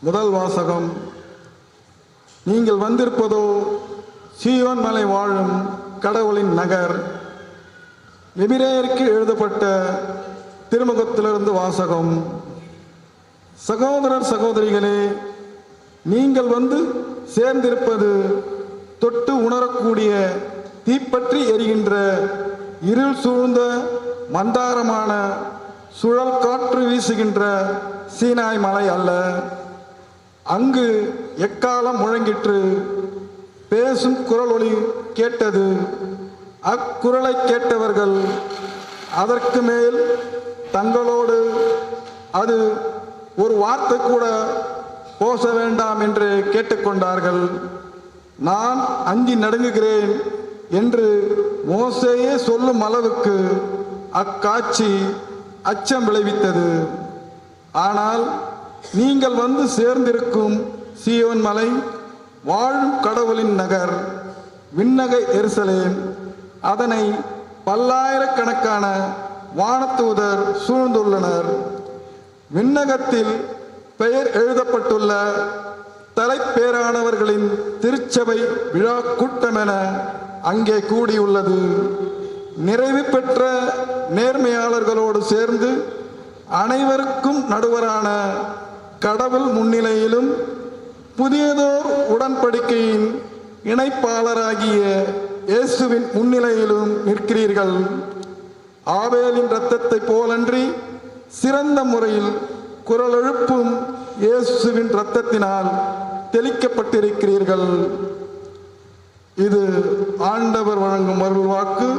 முதல் வாசகம். நீங்கள் வந்திருப்பதோ சீயோன் மலை வாழும் கடவுளின் நகர். எபிரேயருக்கு எழுதப்பட்ட திருமுகத்திலிருந்து வாசகம். சகோதரர் சகோதரிகளே, நீங்கள் வந்து சேர்ந்திருப்பது தொட்டு உணரக்கூடிய தீப்பற்றி எரிகின்ற இருள் சூழ்ந்த மந்தாரமான சுழல் காற்று வீசுகின்ற சீனாய் மலை அல்ல. அங்கு எக்காலம் முழங்கிற்று, பேசும் குரல் ஒலி கேட்டது. அக்குரலை கேட்டவர்கள் அதற்கு மேல் தங்களோடு அது ஒரு வார்த்தை கூட போச வேண்டாம் என்று கேட்டுக்கொண்டார்கள். நான் அஞ்சி நடுங்குகிறேன் என்று மோசேயே சொல்லும் அளவுக்கு அக்காட்சி அச்சம் விளைவித்தது. ஆனால் நீங்கள் வந்து சேர்ந்திருக்கும் சீயோன் மலை வாழும் கடவுளின் நகர், விண்ணக எருசலேம், அதனை பல்லாயிரக்கணக்கான வானதூதர் சூழ்ந்துள்ளனர். விண்ணகத்தில் பெயர் எழுதப்பட்டுள்ள தலைப்பேரானவர்களின் திருச்சபை விழா கூட்டமென அங்கே கூடியுள்ளது. நிறைவு பெற்ற நேர்மையாளர்களோடு சேர்ந்து அனைவருக்கும் நடுவரான கடவுள் முன்னிலையிலும் புதியதோர் உடன்படிக்கையின் இணைப்பாளராகிய இயேசுவின் முன்னிலையிலும் நிற்கிறீர்கள். ஆபேலின் இரத்தத்தை போலன்றி சிறந்த முறையில் குரல் எழுப்பும் இயேசுவின் இரத்தத்தினால் தெளிக்கப்பட்டிருக்கிறீர்கள். இது ஆண்டவர் வழங்கும் அருள் வாக்கு.